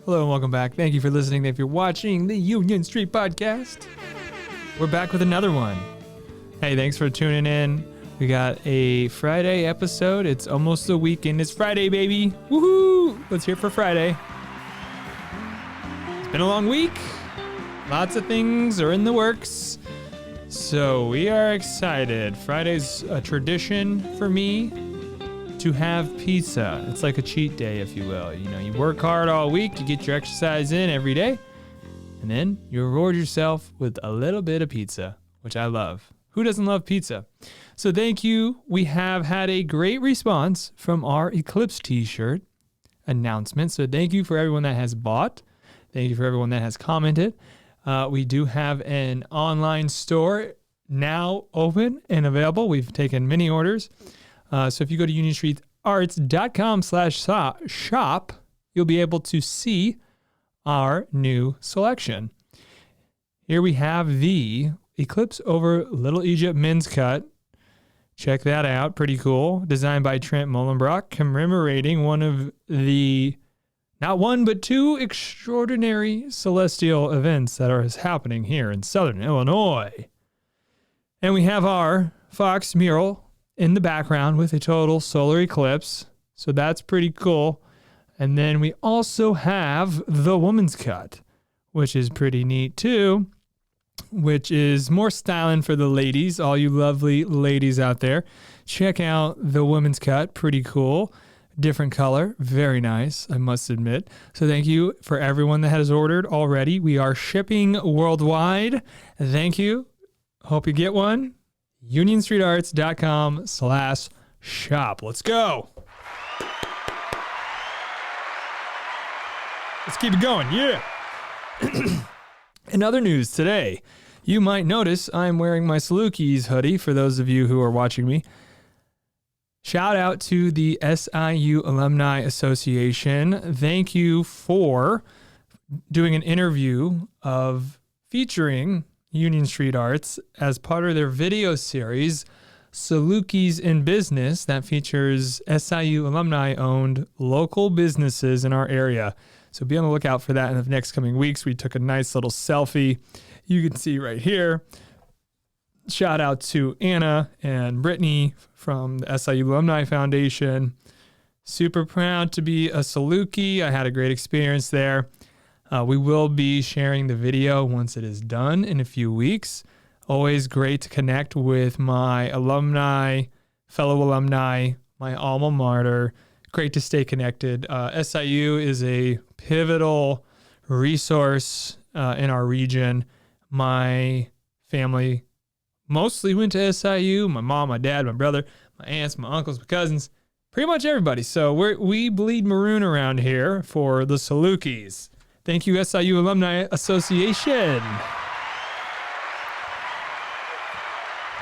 Hello and welcome back. Thank you for listening. If you're watching the Union Street Podcast, we're back with another one. Hey, thanks for tuning in. We got a Friday episode. It's almost the weekend. It's Friday, baby. Woohoo! Let's hear it for Friday. It's been a long week. Lots of things are in the works. So we are excited. Friday's a tradition for me to have pizza. It's like a cheat day, if you will. You know, you work hard all week, you get your exercise in every day, and then you reward yourself with a little bit of pizza, which I love. Who doesn't love pizza? So thank you. We have had a great response from our Eclipse t-shirt announcement. So thank you for everyone that has bought. Thank you for everyone that has commented. We do have an online store now open and available. We've taken many orders. So if you go to unionstreetarts.com/shop, you'll be able to see our new selection. Here we have the Eclipse over Little Egypt men's cut. Check that out. Pretty cool. Designed by Trent Mullenbrock, commemorating one of the, not one, but two extraordinary celestial events that are happening here in Southern Illinois. And we have our Fox mural in the background with a total solar eclipse. So that's pretty cool. And then we also have the woman's cut, which is pretty neat too, which is more styling for the ladies, all you lovely ladies out there. Check out the woman's cut. Pretty cool. Different color. Very nice, I must admit. So thank you for everyone that has ordered already. We are shipping worldwide. Thank you. Hope you get one. unionstreetarts.com/shop. Let's go. Let's keep it going. Yeah. In other news today, you might notice I'm wearing my Salukis hoodie for those of you who are watching me. Shout out to the SIU Alumni Association. Thank you for doing an interview of featuring Union Street Arts as part of their video series, Salukis in Business, that features SIU alumni-owned local businesses in our area. So be on the lookout for that in the next coming weeks. We took a nice little selfie. You can see right here. Shout out to Anna and Brittany from the SIU Alumni Foundation. Super proud to be a Saluki. I had a great experience there. We will be sharing the video once it is done in a few weeks. Always great to connect with my alumni, fellow alumni, my alma mater. Great to stay connected. SIU is a pivotal resource in our region. My family mostly went to SIU. My mom, my dad, my brother, my aunts, my uncles, my cousins, pretty much everybody. So we bleed maroon around here for the Salukis. Thank you, SIU Alumni Association.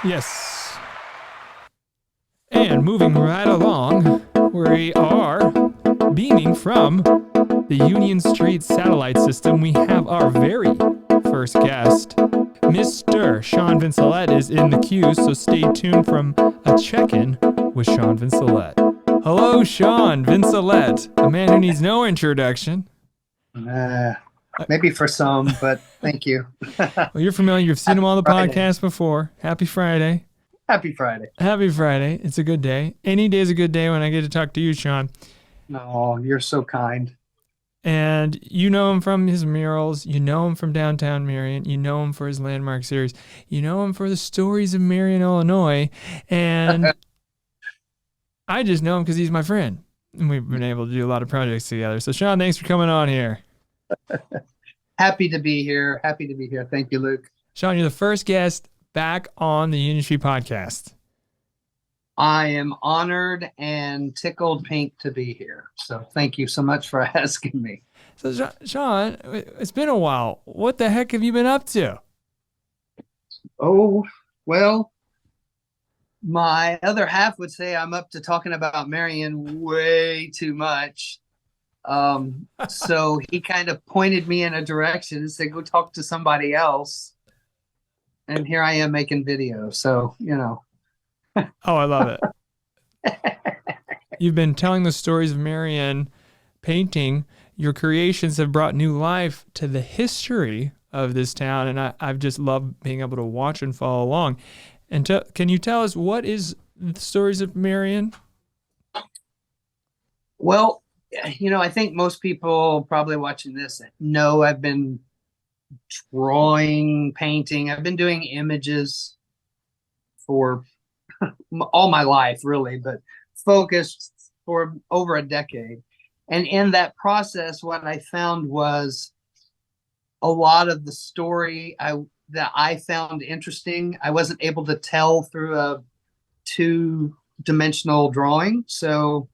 Yes. And moving right along, we are beaming from the Union Street satellite system. We have our very first guest. Mr. Shawn Vincelette is in the queue, so stay tuned from a check-in with Shawn Vincelette. Hello, Shawn Vincelette, a man who needs no introduction. Maybe for some, but thank you. Well, you're familiar. You've seen him on the podcast before. Happy Friday. Happy Friday. Happy Friday. It's a good day. Any day is a good day when I get to talk to you, Shawn. Oh, you're so kind. And you know him from his murals. You know him from downtown Marion. You know him for his landmark series. You know him for the stories of Marion, Illinois. And I just know him because he's my friend. And we've been able to do a lot of projects together. So, Shawn, thanks for coming on here. Happy to be here. Happy to be here. Thank you, Luke. Shawn, you're the first guest back on the Union Street Podcast. I am honored and tickled pink to be here. So thank you so much for asking me. So, Shawn, it's been a while. What the heck have you been up to? Oh, well, my other half would say I'm up to talking about Marion way too much. So he kind of pointed me in a direction and said, go talk to somebody else. And here I am making videos. So, you know. Oh, I love it. You've been telling the stories of Marion, painting. your creations have brought new life to the history of this town, and I've just loved being able to watch and follow along. And can you tell us what is the Stories of Marion? Well, I think most people probably watching this know I've been drawing, painting. I've been doing images for all my life, really, but focused for over a decade. And in that process, what I found was a lot of the story that I found interesting, I wasn't able to tell through a two-dimensional drawing. So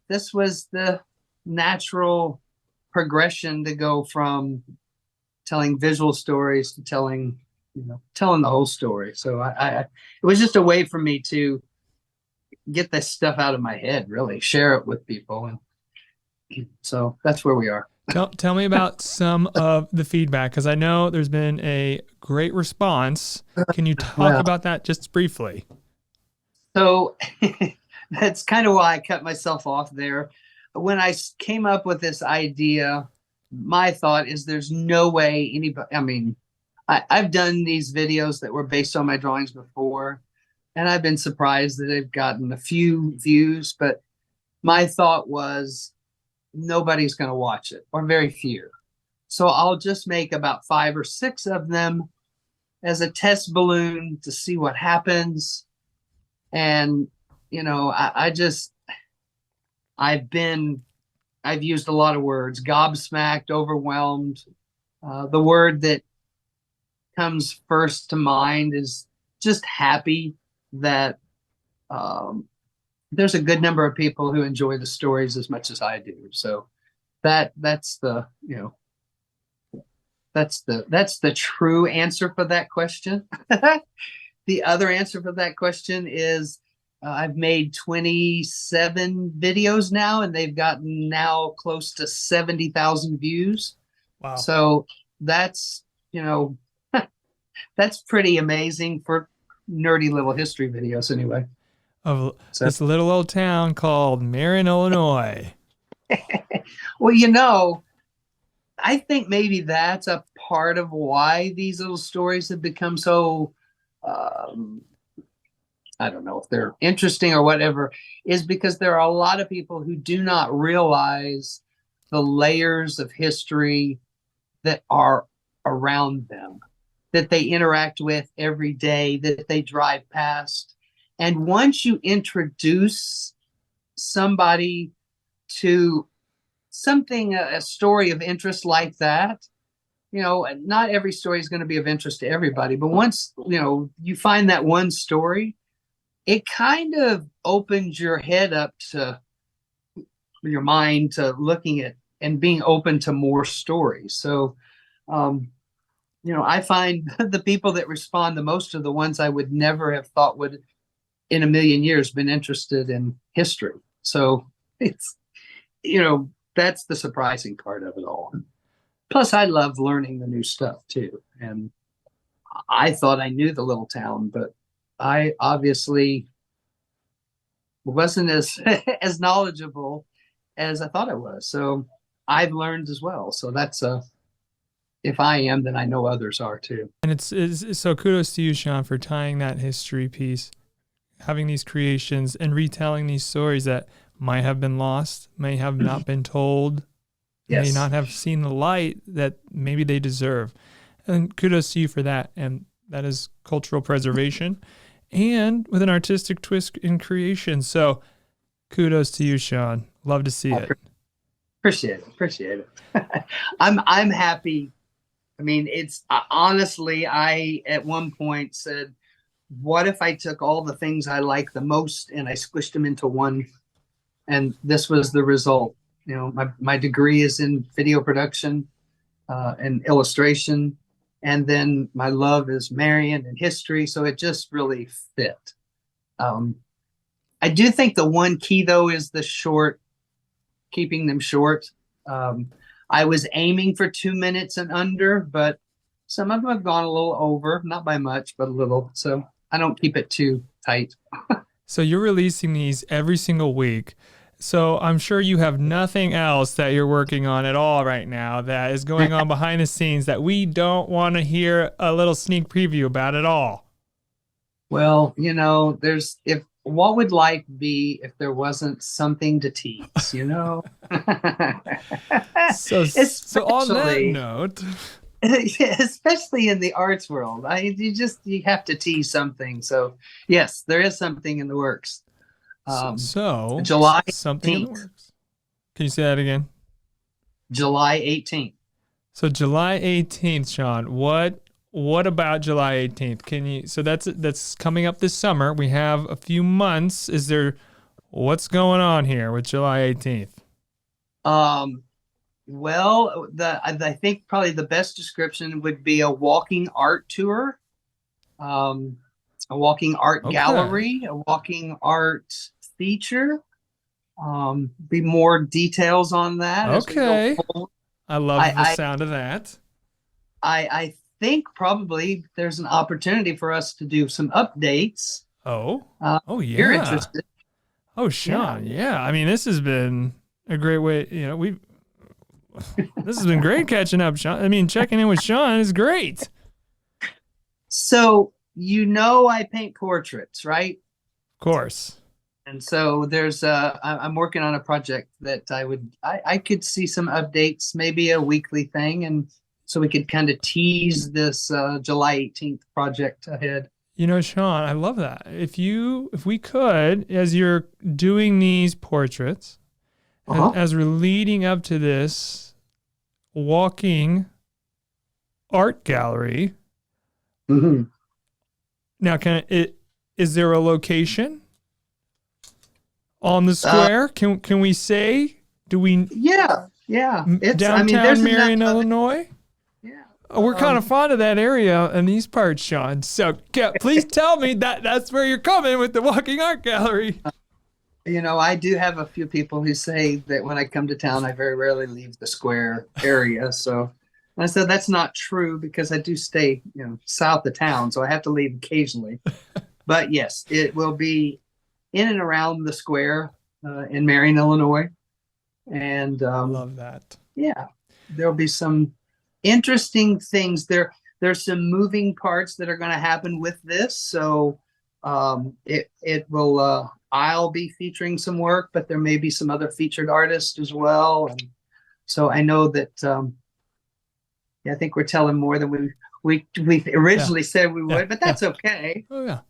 this was the natural progression to go from telling visual stories to telling the whole story. So it was just a way for me to get this stuff out of my head, really share it with people. And so that's where we are. Tell me about some of the feedback, because I know there's been a great response. Can you talk about that just briefly? So that's kind of why I cut myself off there. When I came up with this idea, my thought is there's no way anybody, I've done these videos that were based on my drawings before, and I've been surprised that they've gotten a few views, but my thought was nobody's going to watch it, or very few. So I'll just make about 5 or 6 of them as a test balloon to see what happens. And, I've used a lot of words: gobsmacked, overwhelmed. The word that comes first to mind is just happy that there's a good number of people who enjoy the stories as much as I do. So that's the true answer for that question. The other answer for that question is I've made 27 videos now, and they've gotten now close to 70,000 views. Wow. So that's, that's pretty amazing for nerdy little history videos anyway. Of this little old town called Marion, Illinois. Well, I think maybe that's a part of why these little stories have become so, I don't know if they're interesting or whatever, is because there are a lot of people who do not realize the layers of history that are around them, that they interact with every day, that they drive past. And once you introduce somebody to something, a story of interest like that, not every story is going to be of interest to everybody, but once, you find that one story, it kind of opens your head up to your mind to looking at and being open to more stories. So, I find the people that respond the most are the ones I would never have thought would in a million years been interested in history. So it's, that's the surprising part of it all. Plus, I love learning the new stuff too. And I thought I knew the little town, but I obviously wasn't as as knowledgeable as I thought I was. So I've learned as well. So that's if I am, then I know others are too. And it's so kudos to you, Shawn, for tying that history piece, having these creations and retelling these stories that might have been lost, may have not been told, Yes. may not have seen the light that maybe they deserve. And kudos to you for that. And that is cultural preservation and with an artistic twist in creation. So kudos to you, Shawn. Love to see it. Appreciate it. I'm happy. It's honestly, I at one point said, what if I took all the things I like the most and I squished them into one? And this was the result. My degree is in video production and illustration. And then my love is Marion and history. So it just really fit. I do think the one key, though, is keeping them short. I was aiming for 2 minutes and under, but some of them have gone a little over, not by much, but a little. So I don't keep it too tight. So you're releasing these every single week. So I'm sure you have nothing else that you're working on at all right now that is going on behind the scenes that we don't want to hear a little sneak preview about at all. Well, there's if what would life be if there wasn't something to tease, So on that Especially note, especially in the arts world. You have to tease something. So yes, there is something in the works. July something in the 18th. works. Can you say that again? July 18th. So July 18th, Sean, what about July 18th? So that's coming up this summer. We have a few months. What's going on here with July 18th? Well, I think probably the best description would be a walking art tour, a walking art gallery, a walking art feature. Be more details on that. Okay. I love the sound of that. I think probably there's an opportunity for us to do some updates. Oh yeah. You're interested. Oh, Shawn. Yeah. I mean, this has been a great way. This has been great catching up, Shawn. I mean, checking in with Shawn is great. So, I paint portraits, right? Of course. And so I'm working on a project that I could see some updates, maybe a weekly thing. And so we could kind of tease this July 18th project ahead. Shawn, I love that. If we could, as you're doing these portraits, as we're leading up to this walking art gallery, mm-hmm. Now is there a location on the square? Can we say? Do we? Yeah. It's downtown Marion, Illinois. Yeah. We're kind of fond of that area in these parts, Shawn. So please tell me that's where you're coming with the walking art gallery. I do have a few people who say that when I come to town, I very rarely leave the square area. So I said that's not true because I do stay, south of town, so I have to leave occasionally. But yes, it will be in and around the square in Marion, Illinois. And I love that. Yeah, there'll be some interesting things. There's some moving parts that are going to happen with this. So it will. I'll be featuring some work, but there may be some other featured artists as well. And so I know that. I think we're telling more than we originally said we would, but that's okay. Oh yeah.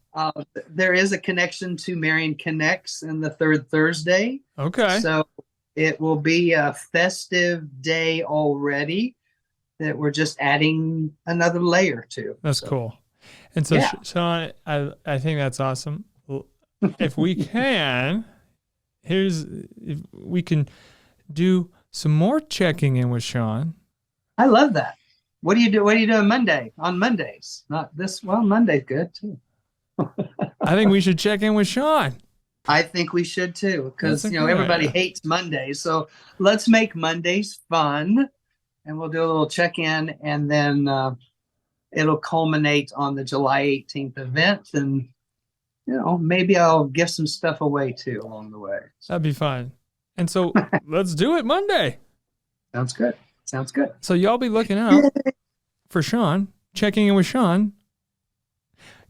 There is a connection to Marion Connects in the third Thursday. Okay. So it will be a festive day already that we're just adding another layer to. That's cool. And so, Shawn, I think that's awesome. If we can, if we can do some more checking in with Shawn. I love that. What do you do? What do you do on Monday? On Mondays, not this. Well, Monday's good too. I think we should check in with Shawn. I think we should too, because everybody hates Mondays. So let's make Mondays fun, and we'll do a little check-in, and then it'll culminate on the July 18th event, and maybe I'll give some stuff away too along the way. That'd be fun. And so let's do it Monday. Sounds good. So y'all be looking out for Shawn, checking in with Shawn,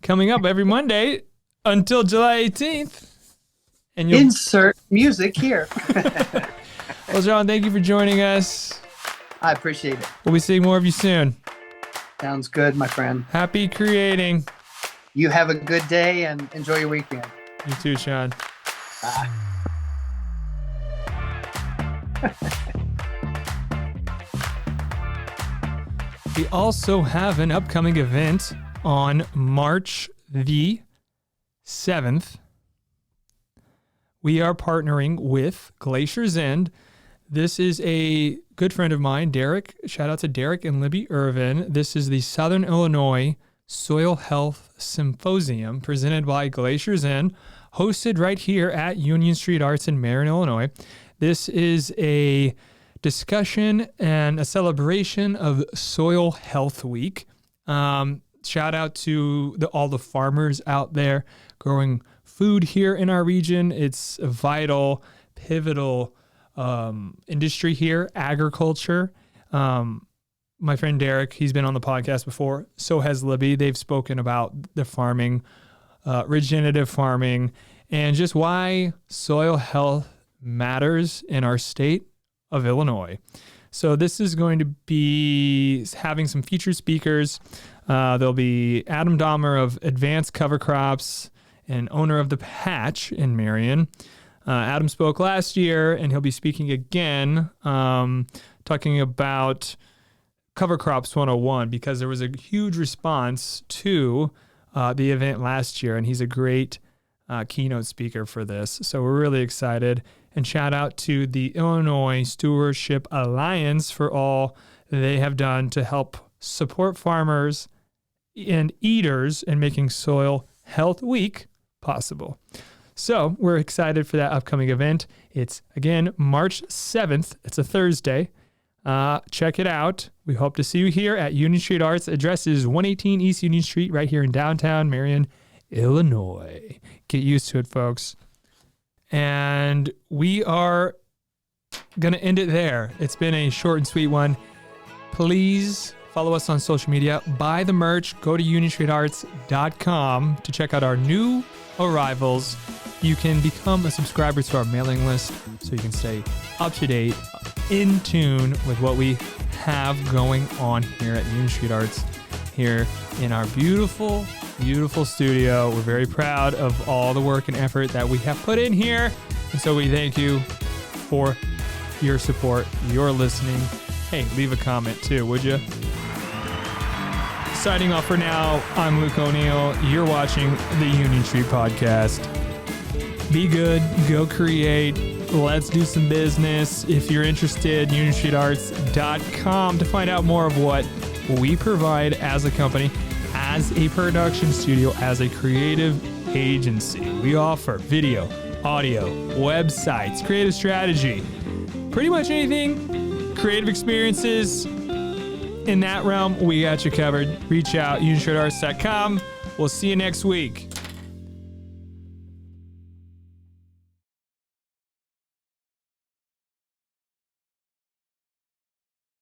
coming up every Monday until July 18th. And you'll insert music here. Well, Shawn, thank you for joining us. I appreciate it. We'll be seeing more of you soon. Sounds good, my friend. Happy creating. You have a good day and enjoy your weekend. You too, Shawn. Bye. We also have an upcoming event on March the 7th. We are partnering with Glacier's End. This is a good friend of mine, Derek. Shout out to Derek and Libby Irvin. This is the Southern Illinois Soil Health Symposium presented by Glacier's End, hosted right here at Union Street Arts in Marion, Illinois. This is a discussion and a celebration of Soil Health Week. Shout out to all the farmers out there growing food here in our region. It's a vital pivotal industry here, agriculture. My friend Derek, he's been on the podcast before. So has Libby. They've spoken about the farming, regenerative farming, and just why soil health matters in our state of Illinois. So this is going to be having some featured speakers. There'll be Adam Dahmer of Advanced Cover Crops and owner of The Patch in Marion. Adam spoke last year, and he'll be speaking again, talking about Cover Crops 101, because there was a huge response to the event last year, and he's a great keynote speaker for this. So we're really excited. And shout out to the Illinois Stewardship Alliance for all they have done to help support farmers and eaters in making Soil Health Week possible. So we're excited for that upcoming event. It's, again, March 7th. It's a Thursday. Check it out. We hope to see you here at Union Street Arts. Address is 118 East Union Street, right here in downtown Marion, Illinois. Get used to it, folks. And we are going to end it there. It's been a short and sweet one. Please follow us on social media. Buy the merch. Go to unionstreetarts.com to check out our new arrivals. You can become a subscriber to our mailing list so you can stay up to date, in tune with what we have going on here at Union Street Arts, here in our beautiful, beautiful studio. We're very proud of all the work and effort that we have put in here. And so we thank you for your support, your listening. Hey, leave a comment too, would you? Signing off for now, I'm Luke O'Neill. You're watching the Union Street Podcast. Be good, go create, let's do some business. If you're interested, unionstreetarts.com to find out more of what we provide as a company, as a production studio, as a creative agency. We offer video, audio, websites, creative strategy, pretty much anything, creative experiences. In that realm, we got you covered. Reach out, unionstreetarts.com. We'll see you next week.